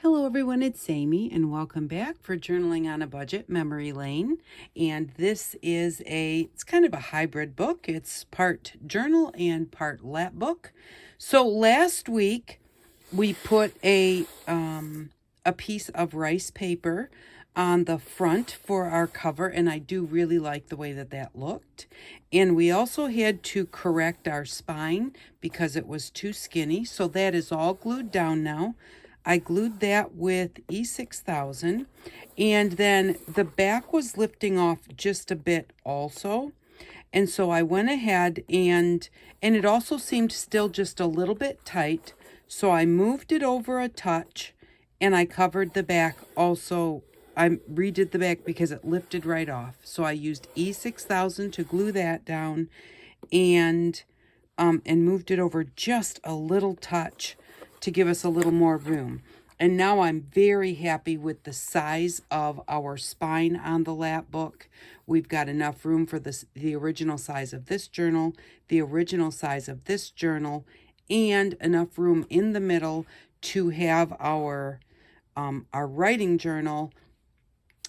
Hello everyone, it's Amy and welcome back for Journaling on a Budget, Memory Lane. And this is it's kind of a hybrid book. It's part journal and part lap book. So last week we put a piece of rice paper on the front for our cover, and I do really like the way that looked. And we also had to correct our spine because it was too skinny, so that is all glued down now. I glued that with E6000, and then the back was lifting off just a bit also. And so I went ahead and it also seemed still just a little bit tight. So I moved it over a touch and I covered the back also. I redid the back because it lifted right off. So I used E6000 to glue that down and moved it over just a little touch to give us a little more room. And now I'm very happy with the size of our spine on the lap book. We've got enough room for the original size of this journal, the original size of this journal, and enough room in the middle to have our writing journal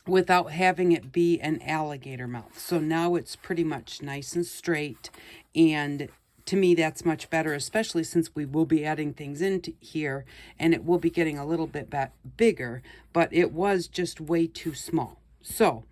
without having it be an alligator mouth. So now it's pretty much nice and straight, and to me that's much better, especially since we will be adding things into here and it will be getting a little bit bigger, but it was just way too small. So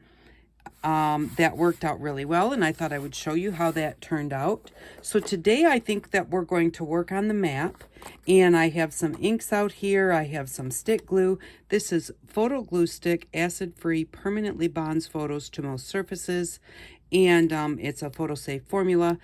that worked out really well, and I thought I would show you how that turned out. So today I think that we're going to work on the map, and I have some inks out here. I have some stick glue. This is photo glue stick, acid-free, permanently bonds photos to most surfaces, and it's a photo safe formula.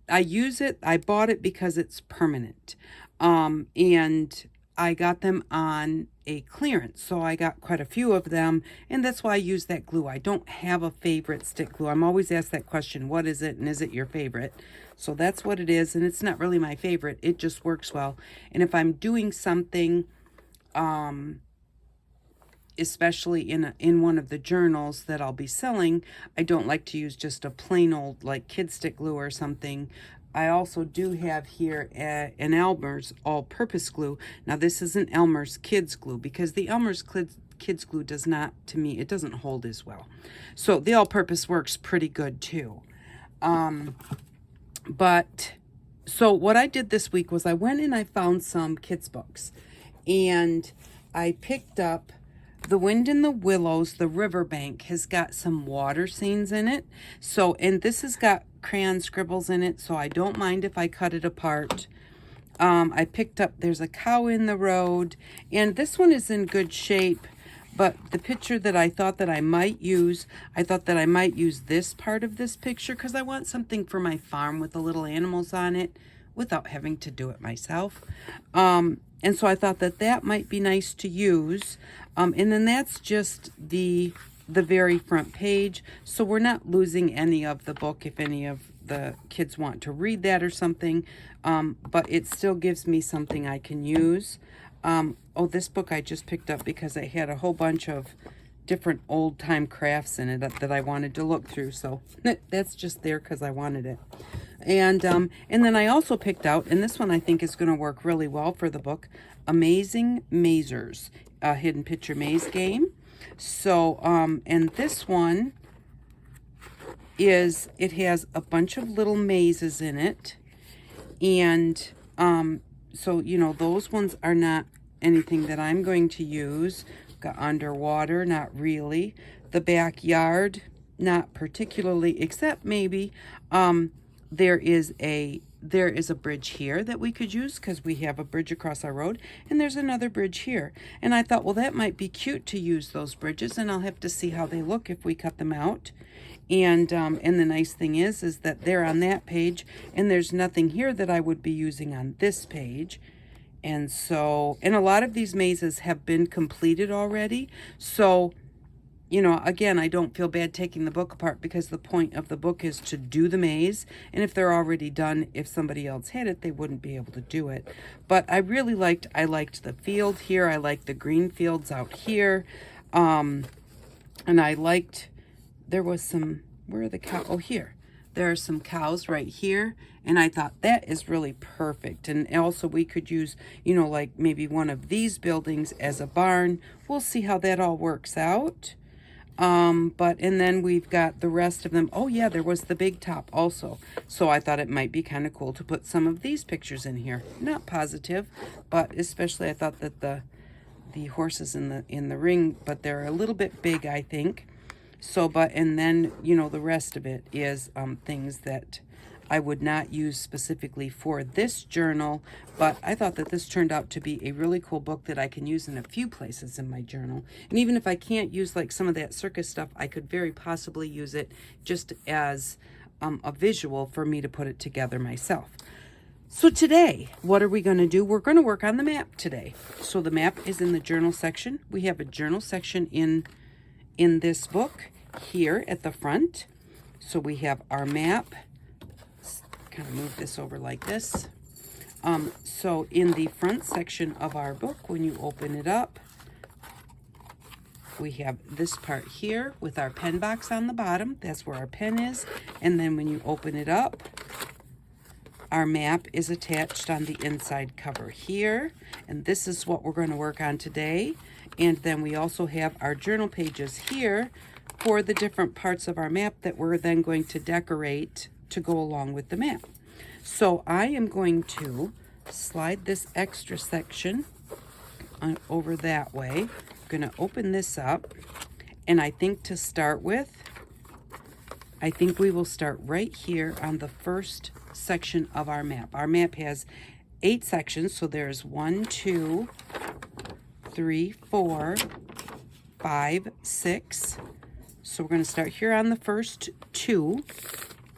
I use it, I bought it because it's permanent, and I got them on a clearance, so I got quite a few of them, and that's why I use that glue. I don't have a favorite stick glue. I'm always asked that question, what is it, and is it your favorite? So that's what it is, and it's not really my favorite. It just works well. And if I'm doing something, especially in one of the journals that I'll be selling, I don't like to use just a plain old like kid stick glue or something. I also do have here an Elmer's all-purpose glue. Now this isn't Elmer's kids glue because the Elmer's kids glue does not, to me, it doesn't hold as well. So the all-purpose works pretty good too. So what I did this week was I went and I found some kids books, and I picked up The Wind in the Willows, The Riverbank has got some water scenes in it. So, and this has got crayon scribbles in it, so I don't mind if I cut it apart. I picked up There's a Cow in the Road, and this one is in good shape, but the picture that I thought that I might use, this part of this picture because I want something for my farm with the little animals on it without having to do it myself. And so I thought that might be nice to use. And then that's just the very front page. So we're not losing any of the book if any of the kids want to read that or something. But it still gives me something I can use. This book I just picked up because I had a whole bunch of different old-time crafts in it that I wanted to look through. So that's just there because I wanted it. And then I also picked out, and this one I think is going to work really well for the book, Amazing Mazers, a hidden picture maze game. So, and this one it has a bunch of little mazes in it. And so, those ones are not anything that I'm going to use. Got underwater, not really. The backyard, not particularly, except maybe there is a bridge here that we could use because we have a bridge across our road, and there's another bridge here. And I thought, well, that might be cute to use those bridges, and I'll have to see how they look if we cut them out. And the nice thing is that they're on that page, and there's nothing here that I would be using on this page. And so, and a lot of these mazes have been completed already. So, again, I don't feel bad taking the book apart because the point of the book is to do the maze. And if they're already done, if somebody else had it, they wouldn't be able to do it. But I really liked the field here. I liked the green fields out here. And I liked, there was some, where are the cow? Oh, here. There are some cows right here, and I thought that is really perfect. And also we could use, you know, like maybe one of these buildings as a barn. We'll see how that all works out. And then we've got the rest of them. Oh yeah, there was the big top also. So I thought it might be kind of cool to put some of these pictures in here. Not positive, but especially I thought that the horses in the ring, but they're a little bit big, I think. So, and then, you know, the rest of it is things that I would not use specifically for this journal, but I thought that this turned out to be a really cool book that I can use in a few places in my journal. And even if I can't use like some of that circus stuff, I could very possibly use it just as a visual for me to put it together myself. So today, what are we going to do? We're going to work on the map today. So the map is in the journal section. We have a journal section in this book here at the front. So we have our map. Kind of move this over like this. So in the front section of our book, when you open it up, we have this part here with our pen box on the bottom. That's where our pen is. And then when you open it up, our map is attached on the inside cover here. And this is what we're going to work on today. And then we also have our journal pages here for the different parts of our map that we're then going to decorate to go along with the map. So I am going to slide this extra section over that way. I'm going to open this up, and I think to start with, I think we will start right here on the first section of our map. Our map has 8 sections, so there's 1, 2, 3, 4, 5, 6. So we're going to start here on the first 2.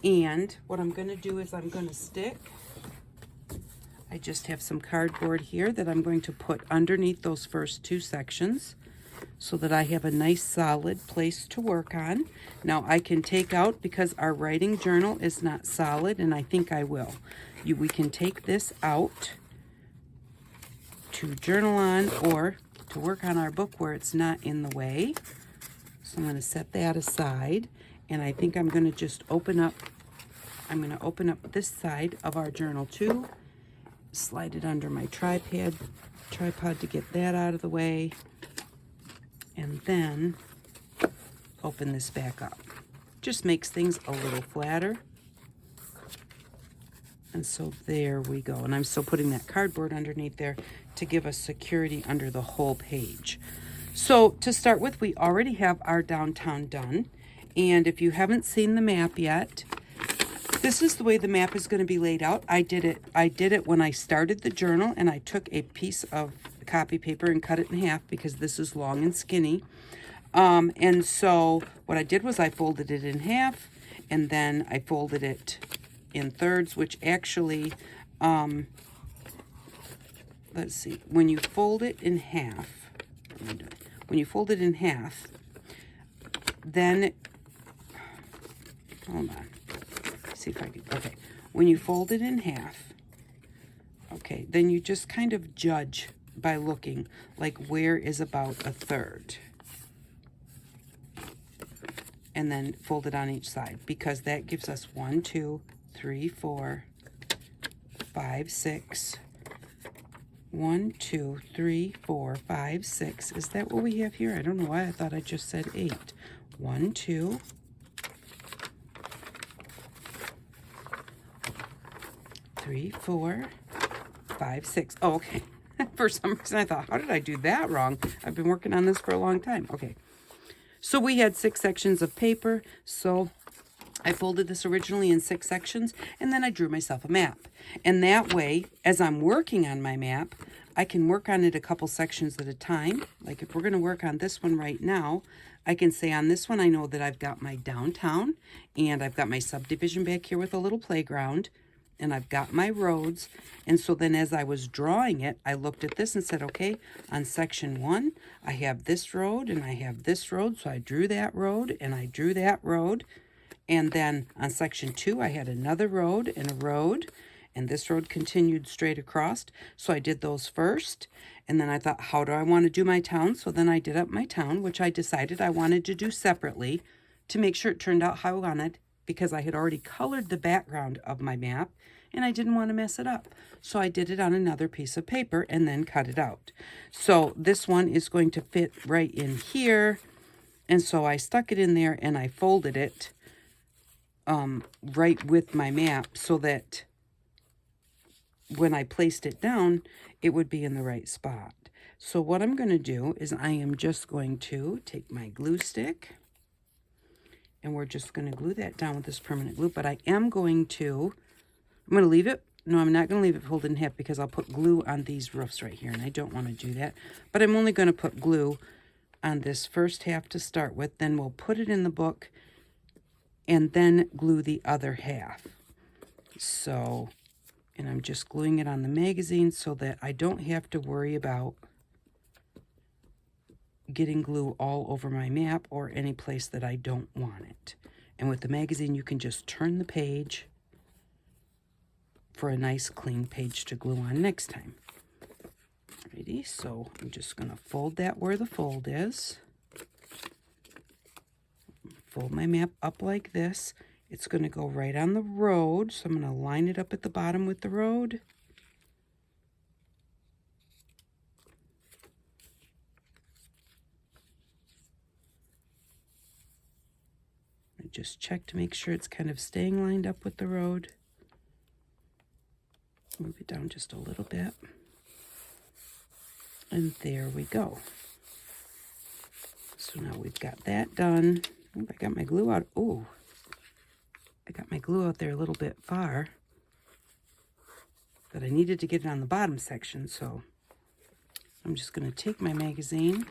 And what I'm going to do is I'm going to stick, I just have some cardboard here that I'm going to put underneath those first 2 sections so that I have a nice solid place to work on. Now I can take out, because our writing journal is not solid, and I think I will. We can take this out to journal on or to work on our book where it's not in the way. So I'm going to set that aside, and I think I'm going to just open up this side of our journal too, slide it under my tripod to get that out of the way, and then open this back up. Just makes things a little flatter. And so there we go. And I'm still putting that cardboard underneath there to give us security under the whole page. So to start with, we already have our downtown done. And if you haven't seen the map yet, this is the way the map is going to be laid out. I did it when I started the journal, and I took a piece of copy paper and cut it in half because this is long and skinny. And so what I did was I folded it in half, and then I folded it in thirds, which actually, let's see, when you fold it in half, then, hold on, see if I can, okay, when you fold it in half, okay, then you just kind of judge by looking, like where is about a third, and then fold it on each side, because that gives us 1, 2, 3, 4, 5, 6, 1, 2, 3, 4, 5, 6. Is that what we have here? I don't know why I thought I just said 8. 1, 2, 3, 4, 5, 6. Oh, okay. For some reason I thought, how did I do that wrong? I've been working on this for a long time. Okay. So we had 6 sections of paper. So I folded this originally in 6 sections, and then I drew myself a map. And that way, as I'm working on my map, I can work on it a couple sections at a time. Like if we're going to work on this one right now, I can say on this one, I know that I've got my downtown, and I've got my subdivision back here with a little playground, and I've got my roads. And so then as I was drawing it, I looked at this and said, okay, on section 1, I have this road and I have this road. So I drew that road and I drew that road. And then on section 2, I had another road and a road, and this road continued straight across. So I did those first. And then I thought, how do I want to do my town? So then I did up my town, which I decided I wanted to do separately to make sure it turned out how I wanted because I had already colored the background of my map and I didn't want to mess it up. So I did it on another piece of paper and then cut it out. So this one is going to fit right in here. And so I stuck it in there and I folded it right with my map so that when I placed it down, it would be in the right spot. So what I'm going to do is I am just going to take my glue stick and we're just going to glue that down with this permanent glue. But I'm going to leave it. No, I'm not going to leave it folded in half because I'll put glue on these roofs right here and I don't want to do that. But I'm only going to put glue on this first half to start with. Then we'll put it in the book and then glue the other half. So, and I'm just gluing it on the magazine so that I don't have to worry about getting glue all over my map or any place that I don't want it. And with the magazine, you can just turn the page for a nice clean page to glue on next time. Alrighty, so I'm just going to fold that where the fold is. Fold my map up like this. It's going to go right on the road, so I'm going to line it up at the bottom with the road. I just check to make sure it's kind of staying lined up with the road. Move it down just a little bit. And there we go. So now we've got that done. Oop, I got my glue out. Oh, I got my glue out there a little bit far. But I needed to get it on the bottom section, so I'm just going to take my magazine,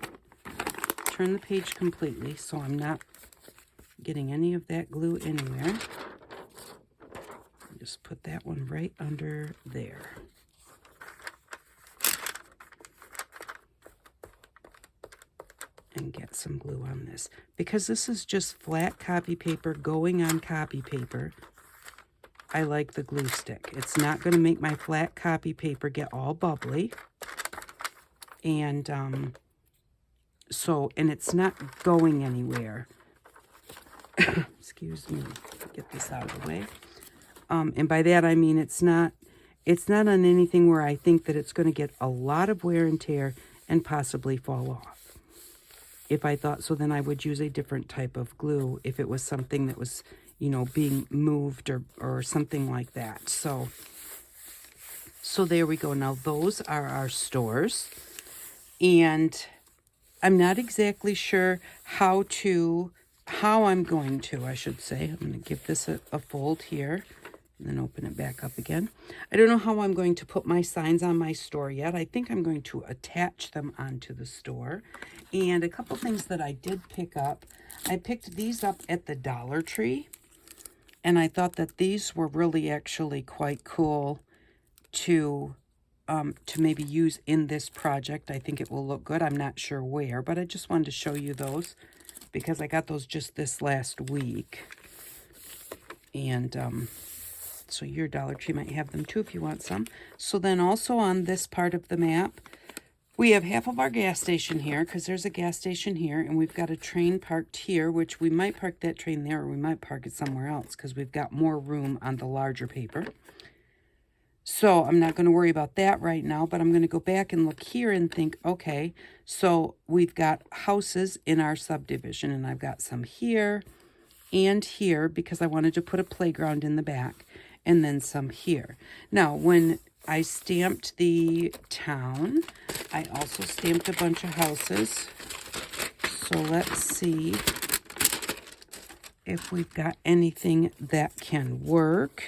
turn the page completely so I'm not getting any of that glue anywhere. Just put that one right under there. And get some glue on this. Because this is just flat copy paper going on copy paper, I like the glue stick. It's not going to make my flat copy paper get all bubbly. And and it's not going anywhere. Excuse me. Get this out of the way. And by that I mean it's not on anything where I think that it's going to get a lot of wear and tear and possibly fall off. If I thought so, then I would use a different type of glue if it was something that was, you know, being moved or something like that. So there we go. Now those are our stores. And I'm not exactly sure how I'm going to, I should say. I'm going to give this a fold here. And then open it back up again. I don't know how I'm going to put my signs on my store yet. I think I'm going to attach them onto the store. And a couple things that I did pick up. I picked these up at the Dollar Tree. And I thought that these were really actually quite cool to maybe use in this project. I think it will look good. I'm not sure where, but I just wanted to show you those because I got those just this last week. And so your Dollar Tree might have them too if you want some. So then also on this part of the map, we have half of our gas station here because there's a gas station here, and we've got a train parked here, which we might park that train there or we might park it somewhere else because we've got more room on the larger paper. So I'm not going to worry about that right now, but I'm going to go back and look here and think, okay, so we've got houses in our subdivision, and I've got some here and here because I wanted to put a playground in the back, and then some here. Now, when I stamped the town, I also stamped a bunch of houses. So let's see if we've got anything that can work,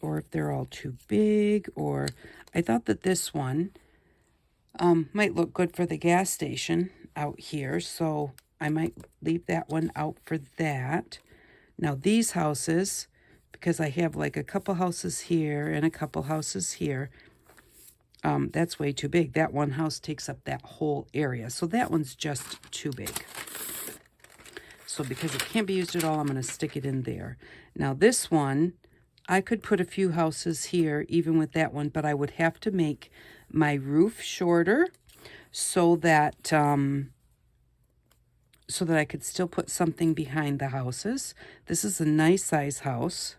or if they're all too big, or I thought that this one might look good for the gas station out here, so I might leave that one out for that. Now these houses, because I have like a couple houses here and a couple houses here, that's way too big. That one house takes up that whole area, so that one's just too big. So because it can't be used at all, I'm going to stick it in there. Now this one, I could put a few houses here even with that one, but I would have to make my roof shorter so that so that I could still put something behind the houses. This is a nice size house.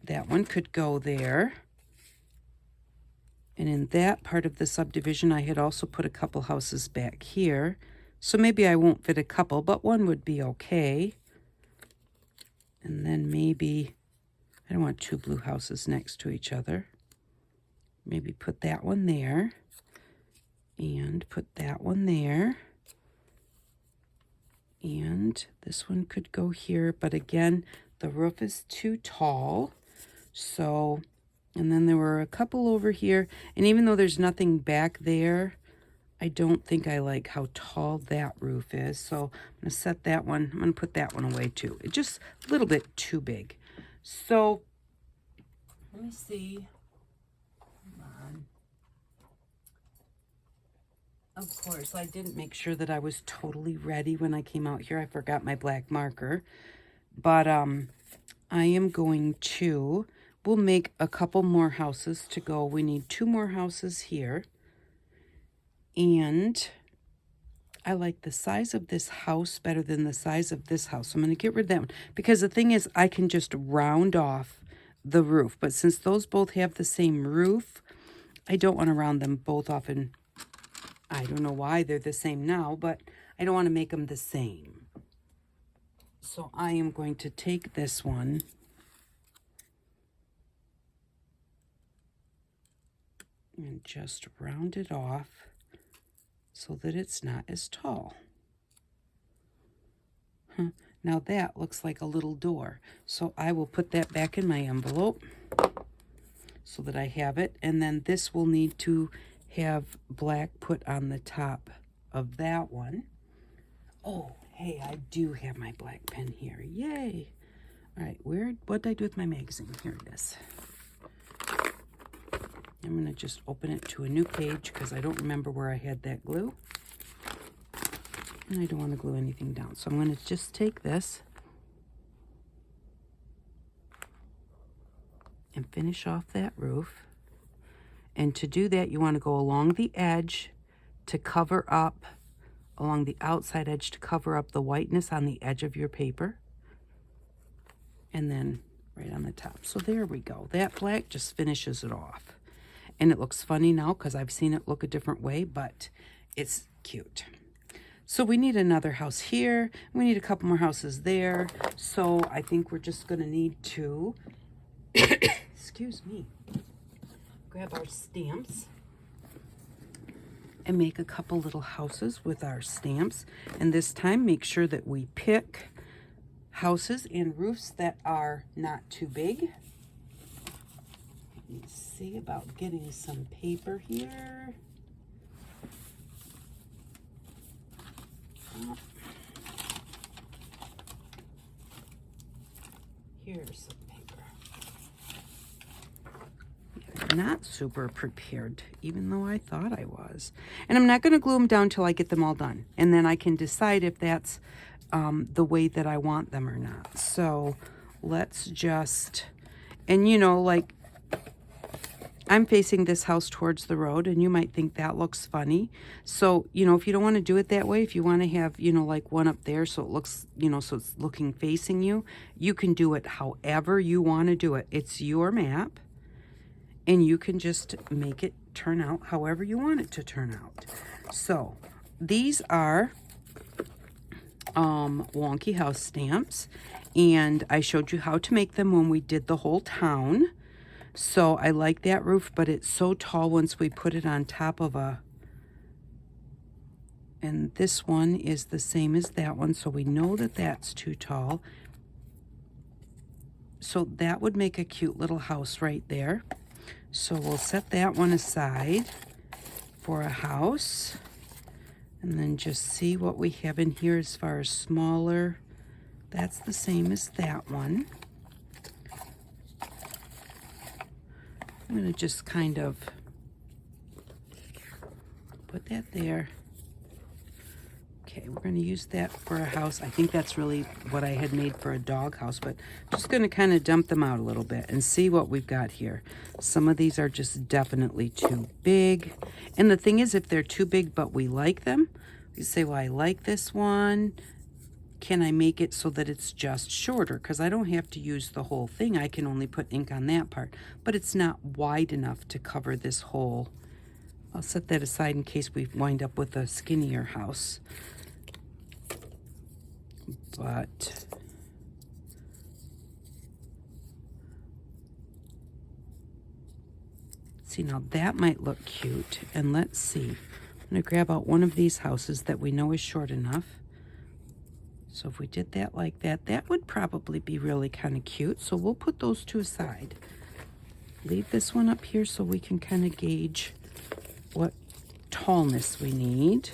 That one could go there. And in that part of the subdivision, I had also put a couple houses back here. So maybe I won't fit a couple, but one would be okay. And then maybe, I don't want two blue houses next to each other. Maybe put that one there. And put that one there. And this one could go here. But again, the roof is too tall. So... and then there were a couple over here. And even though there's nothing back there, I don't think I like how tall that roof is. So I'm going to set that one. I'm going to put that one away too. It's just a little bit too big. So let me see. Come on. Of course, I didn't make sure that I was totally ready when I came out here. I forgot my black marker. But I am going to... we'll make a couple more houses to go. We need 2 more houses here. And I like the size of this house better than the size of this house. So I'm going to get rid of that one. Because the thing is, I can just round off the roof. But since those both have the same roof, I don't want to round them both off. And I don't know why they're the same now, but I don't want to make them the same. So I am going to take this one. And just round it off so that it's not as tall. Now that looks like a little door. So I will put that back in my envelope so that I have it. And then this will need to have black put on the top of that one. Oh, hey, I do have my black pen here. Yay. All right, what did I do with my magazine? Here it is. I'm going to just open it to a new page because I don't remember where I had that glue. And I don't want to glue anything down. So I'm going to just take this and finish off that roof. And to do that, you want to go along the edge to cover up, along the outside edge to cover up the whiteness on the edge of your paper. And then right on the top. So there we go. That black just finishes it off. And it looks funny now because I've seen it look a different way, but it's cute. So we need another house here. We need a couple more houses there. So I think we're just going to need to, excuse me, grab our stamps and make a couple little houses with our stamps. And this time, make sure that we pick houses and roofs that are not too big. Let's see about getting some paper here. Oh. Here's some paper. I'm not super prepared, even though I thought I was. And I'm not going to glue them down till I get them all done. And then I can decide if that's the way that I want them or not. So let's just, and you know, like, I'm facing this house towards the road, and you might think that looks funny. So, you know, if you don't want to do it that way, if you want to have, you know, like one up there so it looks, you know, so it's looking facing you, you can do it however you want to do it. It's your map, and you can just make it turn out however you want it to turn out. So, these are wonky house stamps, and I showed you how to make them when we did the whole town. So I like that roof, but it's so tall once we put it on top of a, and this one is the same as that one, so we know that that's too tall. So that would make a cute little house right there. So we'll set that one aside for a house, and then just see what we have in here as far as smaller. That's the same as that one. I'm going to just kind of put that there. Okay, we're going to use that for a house. I think that's really what I had made for a dog house, but I'm just going to kind of dump them out a little bit and see what we've got here. Some of these are just definitely too big. And the thing is, if they're too big but we like them, You say, well, I like this one. Can I make it so that it's just shorter? Because I don't have to use the whole thing. I can only put ink on that part. But it's not wide enough to cover this whole. I'll set that aside in case we wind up with a skinnier house. But see, now that might look cute. And let's see. I'm going to grab out one of these houses that we know is short enough. So if we did that like that, that would probably be really kind of cute. So we'll put those two aside. Leave this one up here so we can kind of gauge what tallness we need.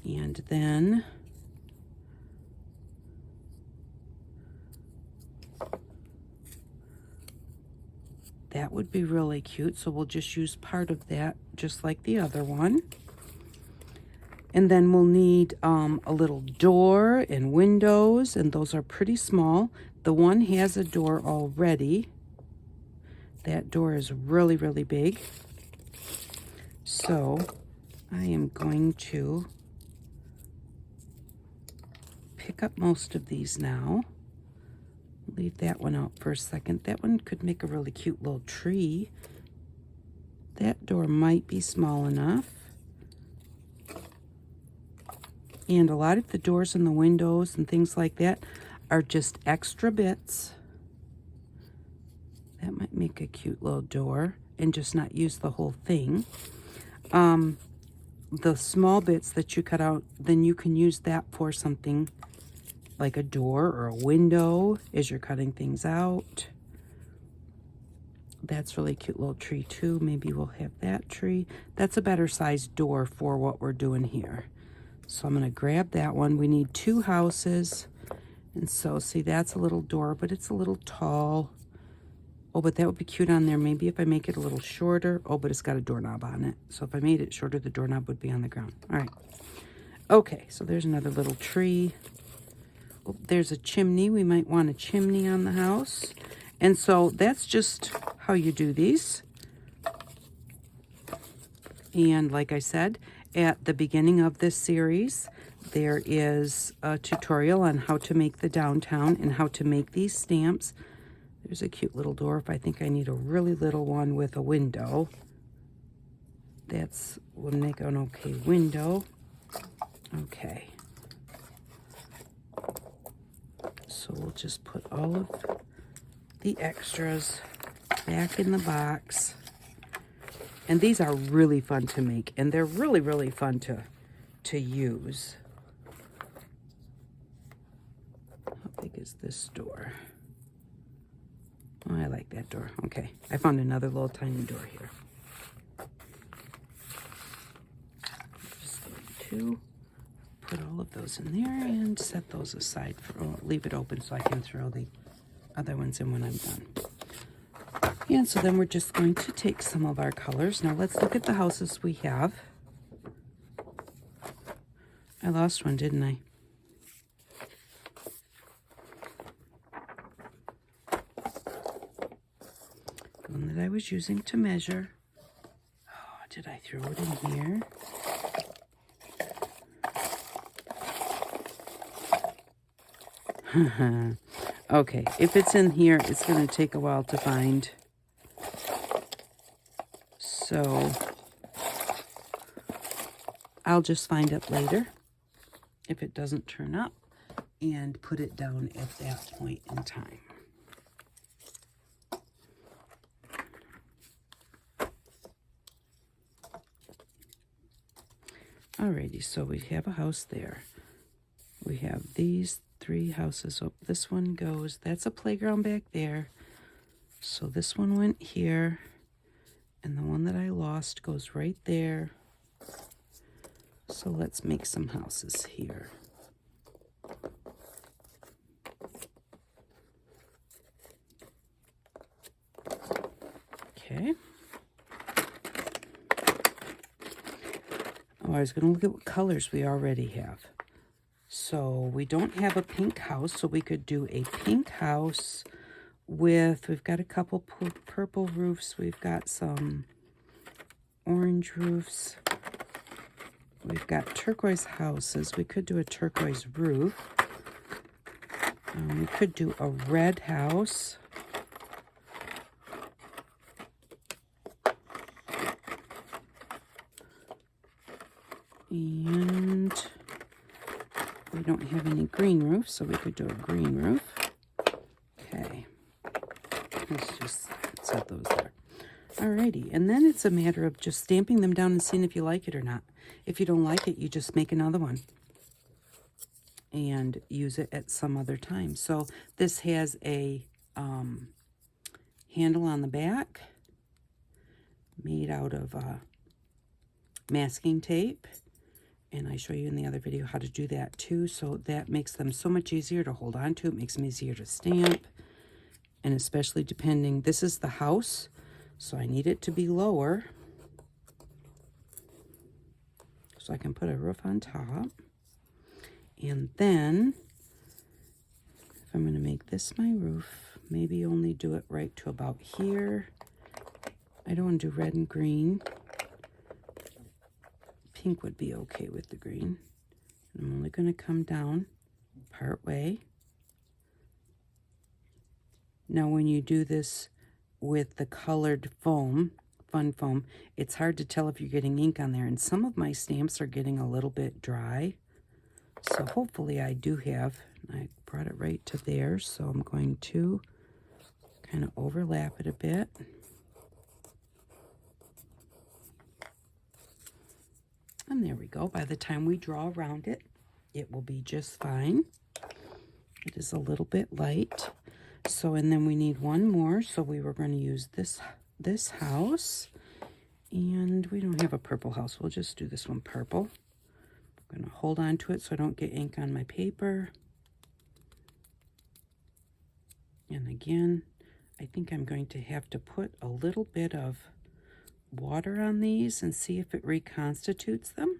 And then that would be really cute. So we'll just use part of that, just like the other one. And then we'll need a little door and windows, and those are pretty small. The one has a door already. That door is really, really big. So I am going to pick up most of these now. Leave that one out for a second. That one could make a really cute little tree. That door might be small enough. And a lot of the doors and the windows and things like that are just extra bits. That might make a cute little door and just not use the whole thing. The small bits that you cut out, then you can use that for something like a door or a window as you're cutting things out. That's really cute little tree too. Maybe we'll have that tree. That's a better sized door for what we're doing here. So I'm going to grab that one. We need two houses. And so, see, that's a little door, but it's a little tall. Oh, but that would be cute on there. Maybe if I make it a little shorter. Oh, but it's got a doorknob on it. So if I made it shorter, the doorknob would be on the ground. All right. Okay, so there's another little tree. Oh, there's a chimney. We might want a chimney on the house. And so that's just how you do these. And like I said, at the beginning of this series, there is a tutorial on how to make the downtown and how to make these stamps. There's a cute little door if I think I need a really little one with a window. That's, we'll make an okay window. Okay. So we'll just put all of the extras back in the box. And these are really fun to make, and they're really, really fun to use. How big is this door? Oh, I like that door. Okay, I found another little tiny door here. Just going to put all of those in there and set those aside for, oh, leave it open so I can throw the other ones in when I'm done. And so then we're just going to take some of our colors. Now let's look at the houses we have. I lost one, didn't I? The one that I was using to measure. Oh, did I throw it in here? Okay, if it's in here, it's going to take a while to find. So I'll just find it later if it doesn't turn up and put it down at that point in time. Alrighty, so we have a house there. We have these three houses. Oh, this one goes, that's a playground back there. So this one went here. And the one that I lost goes right there. So let's make some houses here. Okay. Oh, I was going to look at what colors we already have. So we don't have a pink house, so we could do a pink house with, we've got a couple purple roofs, we've got some orange roofs. We've got turquoise houses. We could do a turquoise roof. We could do a red house. And we don't have any green roof, so we could do a green roof. Okay. Let's just set those there. Alrighty, and then it's a matter of just stamping them down and seeing if you like it or not. If you don't like it, you just make another one and use it at some other time. So this has a handle on the back made out of masking tape. And I show you in the other video how to do that too. So that makes them so much easier to hold on to. It makes them easier to stamp. And especially depending, this is the house, so I need it to be lower. So I can put a roof on top. And then, if I'm going to make this my roof, maybe only do it right to about here. I don't want to do red and green. Pink would be okay with the green. I'm only going to come down part way. Now when you do this with the colored foam, fun foam, it's hard to tell if you're getting ink on there. And some of my stamps are getting a little bit dry. So hopefully I do have, I brought it right to there. So I'm going to kind of overlap it a bit. And there we go. By the time we draw around it, it will be just fine. It is a little bit light. So, and then we need one more. So we were going to use this house. And we don't have a purple house. We'll just do this one purple. I'm going to hold on to it so I don't get ink on my paper. And again, I think I'm going to have to put a little bit of water on these and see if it reconstitutes them.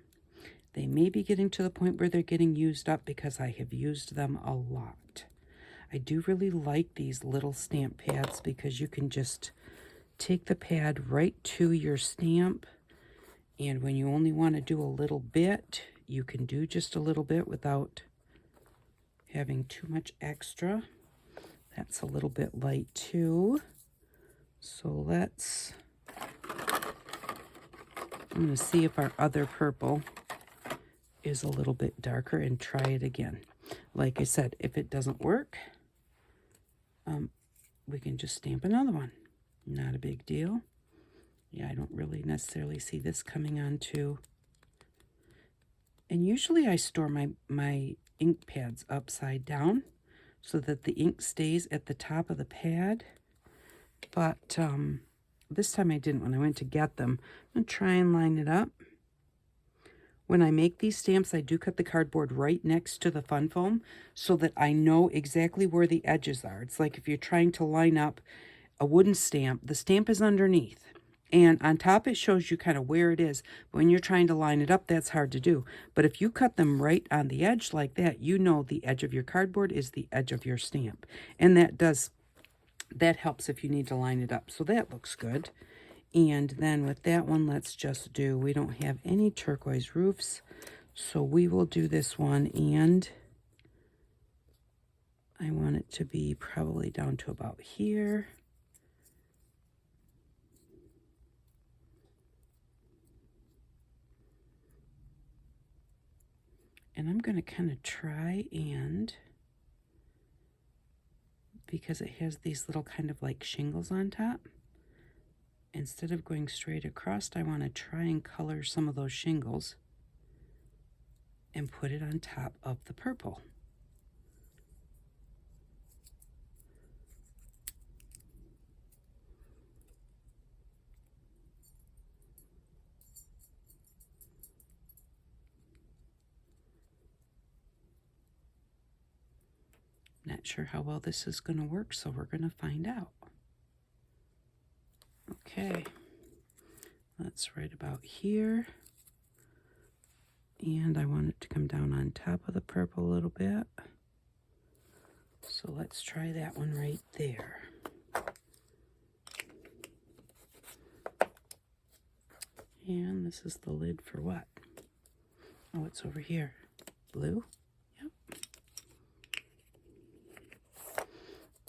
They may be getting to the point where they're getting used up because I have used them a lot. I do really like these little stamp pads because you can just take the pad right to your stamp, and when you only want to do a little bit, you can do just a little bit without having too much extra. That's a little bit light too. So let's, I'm going to see if our other purple is a little bit darker and try it again. Like I said, if it doesn't work, we can just stamp another one. Not a big deal. Yeah, I don't really necessarily see this coming on too. And usually I store my ink pads upside down so that the ink stays at the top of the pad. But this time I didn't when I went to get them. I'm going to try and line it up. When I make these stamps, I do cut the cardboard right next to the fun foam so that I know exactly where the edges are. It's like if you're trying to line up a wooden stamp, the stamp is underneath. And on top, it shows you kind of where it is. But when you're trying to line it up, that's hard to do. But if you cut them right on the edge like that, you know the edge of your cardboard is the edge of your stamp. And that helps if you need to line it up. So that looks good. And then with that one, let's just do, we don't have any turquoise roofs, so we will do this one, and I want it to be probably down to about here. And I'm going to kind of try and, because it has these little kind of like shingles on top, instead of going straight across, I want to try and color some of those shingles and put it on top of the purple. Not sure how well this is going to work, so we're going to find out. Okay, that's right about here. And I want it to come down on top of the purple a little bit. So let's try that one right there. And this is the lid for what? Oh, it's over here. Blue. Yep.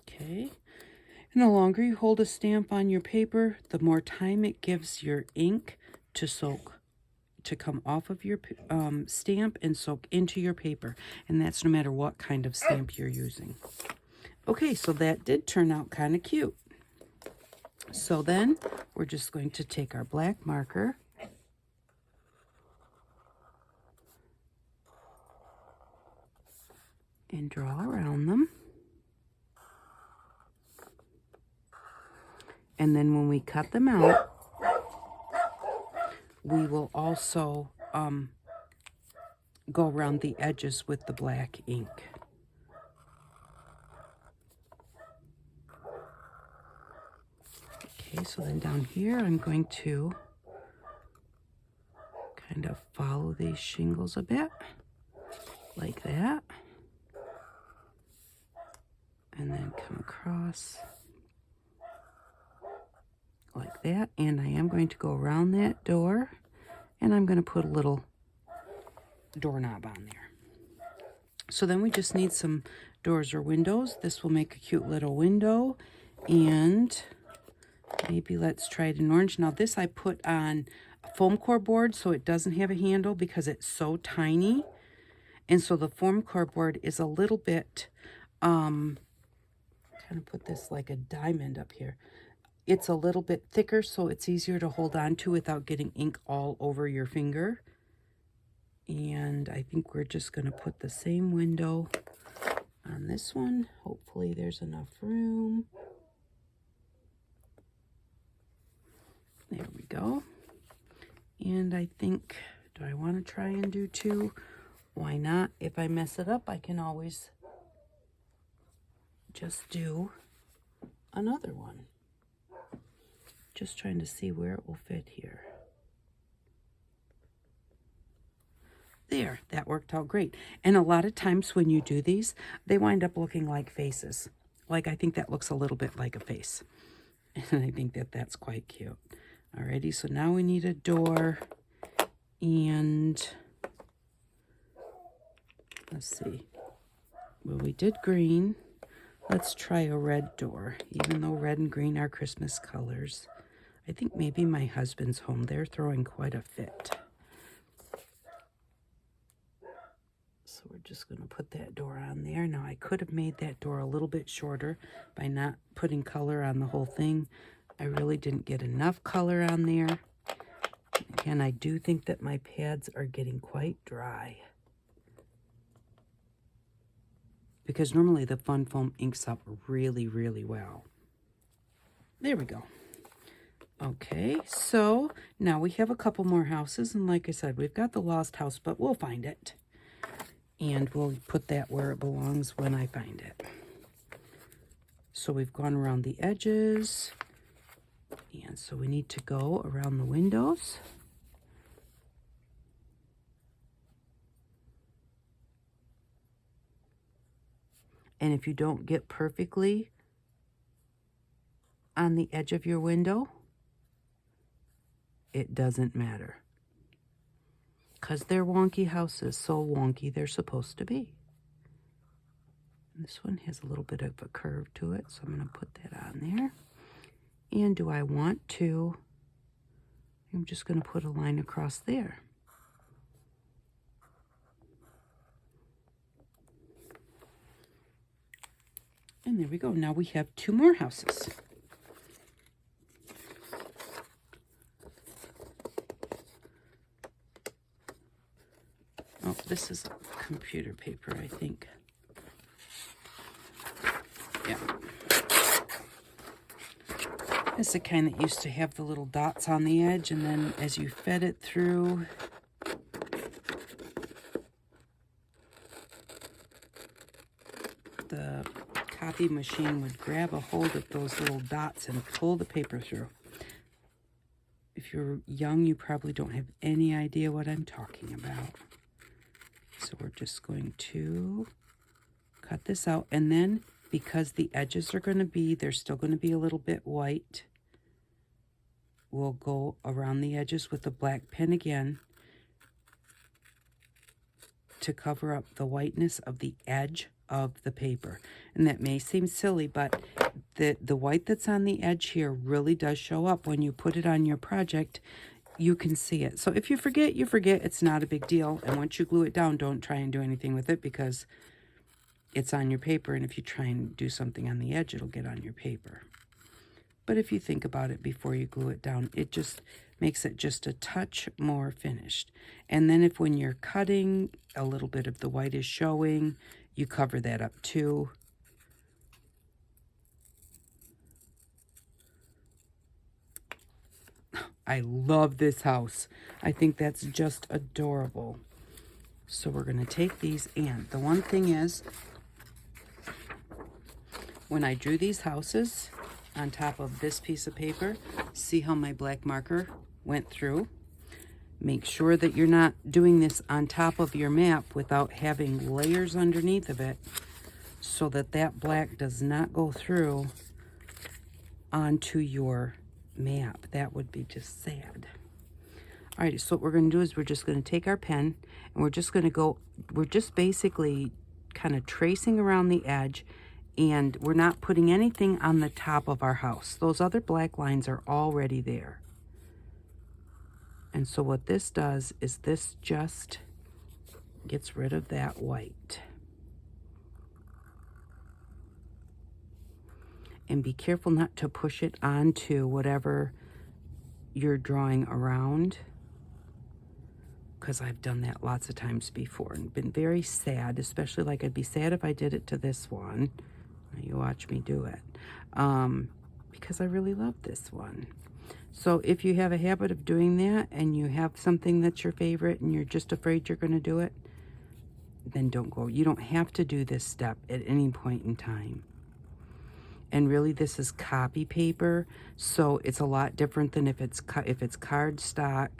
Okay. And the longer you hold a stamp on your paper, the more time it gives your ink to soak, to come off of your stamp and soak into your paper. And that's no matter what kind of stamp you're using. Okay, so that did turn out kind of cute. So then we're just going to take our black marker and draw around them. And then when we cut them out, we will also go around the edges with the black ink. Okay, so then down here, I'm going to kind of follow these shingles a bit, like that. And then come across like that. And I am going to go around that door, and I'm going to put a little doorknob on there. So then we just need some doors or windows. This will make a cute little window. And maybe let's try it in orange. Now this I put on a foam core board so it doesn't have a handle because it's so tiny. And so the foam core board is a little bit, kind of put this like a diamond up here. It's a little bit thicker so it's easier to hold on to without getting ink all over your finger. And I think we're just going to put the same window on this one. Hopefully there's enough room. There we go. And I think, do I want to try and do two? Why not? If I mess it up, I can always just do another one. Just trying to see where it will fit here. There, that worked out great. And a lot of times when you do these, they wind up looking like faces. Like, I think that looks a little bit like a face. And I think that that's quite cute. Alrighty, so now we need a door. And let's see. Well, we did green. Let's try a red door, even though red and green are Christmas colors. I think maybe my husband's home. They're throwing quite a fit. So we're just going to put that door on there. Now, I could have made that door a little bit shorter by not putting color on the whole thing. I really didn't get enough color on there. Again, I do think that my pads are getting quite dry, because normally the Fun Foam inks up really, really well. There we go. Okay, so now we have a couple more houses, and like I said, we've got the lost house, but we'll find it. And we'll put that where it belongs when I find it. So we've gone around the edges. And so we need to go around the windows. And if you don't get perfectly on the edge of your window, it doesn't matter. Because they're wonky houses, so wonky they're supposed to be. And this one has a little bit of a curve to it, so I'm going to put that on there. And do I want to, I'm just going to put a line across there. And there we go. Now we have two more houses. Oh, this is computer paper, I think. Yeah. It's the kind that used to have the little dots on the edge, and then as you fed it through, the copy machine would grab a hold of those little dots and pull the paper through. If you're young, you probably don't have any idea what I'm talking about. So we're just going to cut this out, and then because the edges are going to be, they're still going to be a little bit white, we'll go around the edges with the black pen again to cover up the whiteness of the edge of the paper. And that may seem silly, but the white that's on the edge here really does show up. When you put it on your project, you can see it. So if you forget, you forget. It's not a big deal. And once you glue it down, don't try and do anything with it because it's on your paper. And if you try and do something on the edge, it'll get on your paper. But if you think about it before you glue it down, it just makes it just a touch more finished. And then if when you're cutting, a little bit of the white is showing, you cover that up too. I love this house. I think that's just adorable. So we're going to take these, and the one thing is, when I drew these houses on top of this piece of paper, see how my black marker went through? Make sure that you're not doing this on top of your map without having layers underneath of it, so that that black does not go through onto your map. That would be just sad. All right, so what we're going to do is we're just going to take our pen and we're just basically kind of tracing around the edge, and we're not putting anything on the top of our house. Those other black lines are already there. And so what this does is this just gets rid of that white. And be careful not to push it onto whatever you're drawing around, because I've done that lots of times before and been very sad, especially like I'd be sad if I did it to this one. You watch me do it, because I really love this one. So if you have a habit of doing that and you have something that's your favorite and you're just afraid you're going to do it, then don't go. You don't have to do this step at any point in time. And really, this is copy paper, so it's a lot different than if it's cardstock.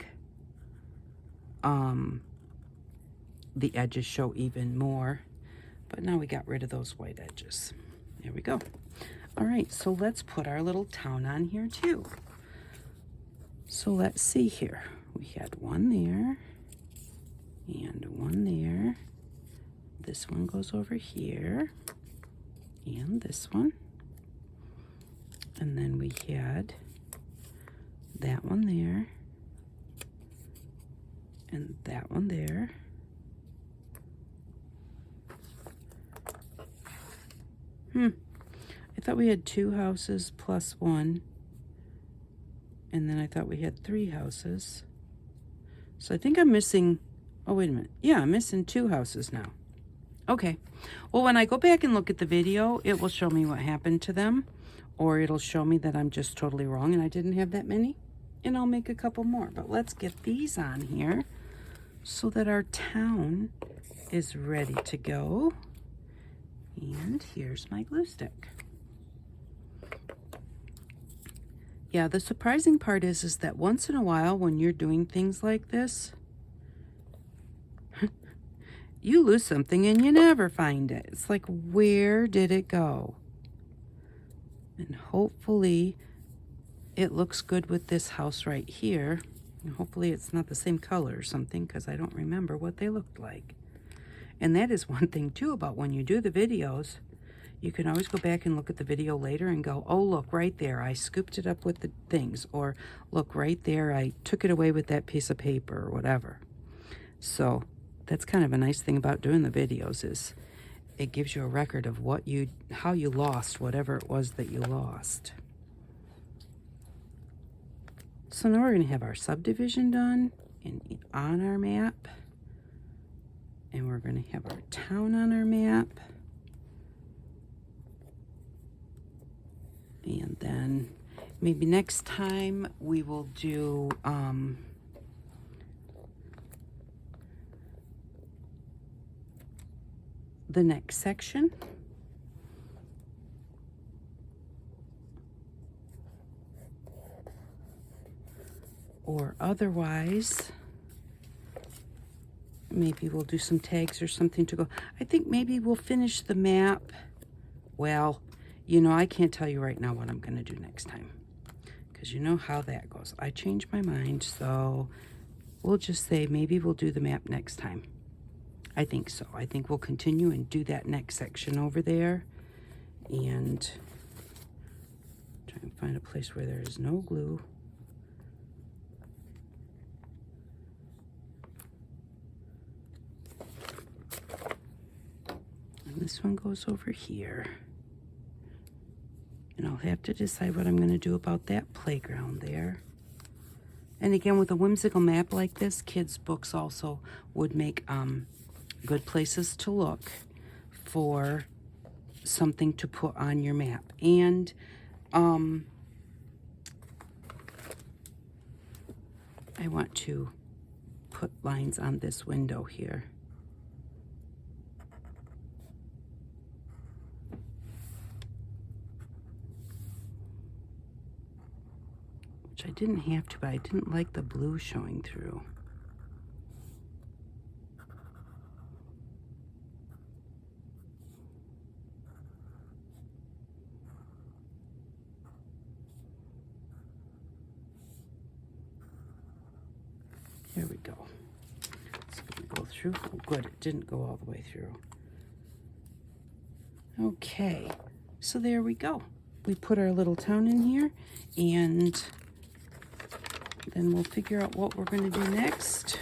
The edges show even more. But now we got rid of those white edges. There we go. All right, so let's put our little town on here too. So let's see here. We had one there and one there. This one goes over here and this one. And then we had that one there and that one there. I thought we had 2 houses plus 1. And then I thought we had 3 houses. So I think I'm missing, oh, wait a minute. Yeah, I'm missing 2 houses now. Okay. Well, when I go back and look at the video, it will show me what happened to them. Or it'll show me that I'm just totally wrong and I didn't have that many. And I'll make a couple more. But let's get these on here so that our town is ready to go. And here's my glue stick. Yeah, the surprising part is that once in a while when you're doing things like this, you lose something and you never find it. It's like, where did it go? And hopefully it looks good with this house right here. And hopefully it's not the same color or something, because I don't remember what they looked like. And that is one thing too about when you do the videos, you can always go back and look at the video later and go, oh, look right there, I scooped it up with the things, or look right there, I took it away with that piece of paper or whatever. So that's kind of a nice thing about doing the videos, is it gives you a record of how you lost whatever it was that you lost. So now we're going to have our subdivision done and on our map. And we're going to have our town on our map. And then maybe next time we will do the next section. Or otherwise, maybe we'll do some tags or something to go. I think maybe we'll finish the map. Well, you know, I can't tell you right now what I'm going to do next time, because you know how that goes. I change my mind, so we'll just say maybe we'll do the map next time. I think so. I think we'll continue and do that next section over there. And try and find a place where there is no glue. And this one goes over here. And I'll have to decide what I'm going to do about that playground there. And again, with a whimsical map like this, kids' books also would make good places to look for something to put on your map. And I want to put lines on this window here. Which I didn't have to, but I didn't like the blue showing through. There we go. So we go through. Oh, good, it didn't go all the way through. Okay, so there we go. We put our little town in here, and then we'll figure out what we're going to do next.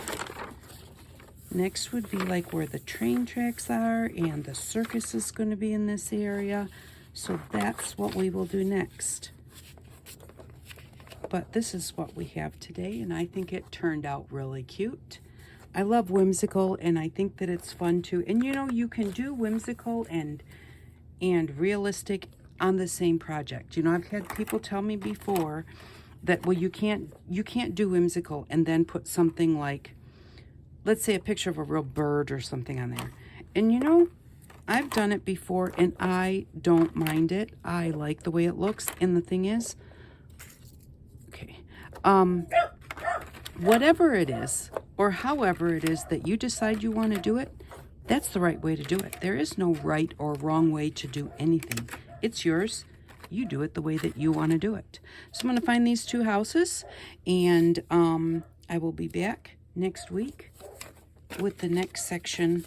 Next would be like where the train tracks are, and the circus is going to be in this area. So that's what we will do next. But this is what we have today, and I think it turned out really cute. I love whimsical, and I think that it's fun too. And you know, you can do whimsical and realistic on the same project. You know, I've had people tell me before that, well, you can't do whimsical and then put something like, let's say, a picture of a real bird or something on there. And you know, I've done it before, and I don't mind it. I like the way it looks. And the thing is, okay, whatever it is, or however it is that you decide you want to do it, that's the right way to do it. There is no right or wrong way to do anything. It's yours. You do it the way that you want to do it. So I'm going to find these two houses, and I will be back next week with the next section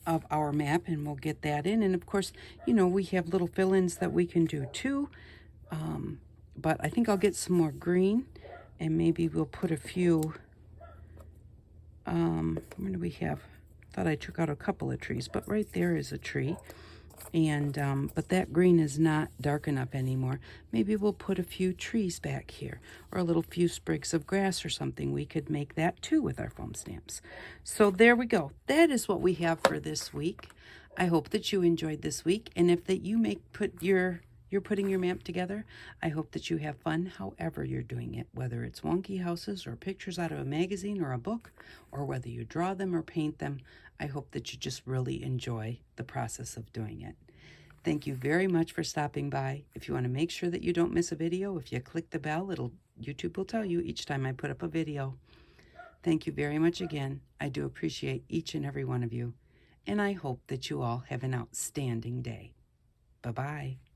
of our map, and we'll get that in. And of course, you know, we have little fill-ins that we can do too. But I think I'll get some more green, and maybe we'll put a few, where do we have? Thought I took out a couple of trees, but right there is a tree. And but that green is not dark enough anymore. Maybe we'll put a few trees back here, or a little few sprigs of grass or something. We could make that too with our foam stamps. So there we go. That is what we have for this week. I hope that you enjoyed this week, and if that you you're putting your map together, I hope that you have fun however you're doing it, whether it's wonky houses or pictures out of a magazine or a book, or whether you draw them or paint them. I hope that you just really enjoy the process of doing it. Thank you very much for stopping by. If you want to make sure that you don't miss a video, if you click the bell, YouTube will tell you each time I put up a video. Thank you very much again. I do appreciate each and every one of you, and I hope that you all have an outstanding day. Bye-bye.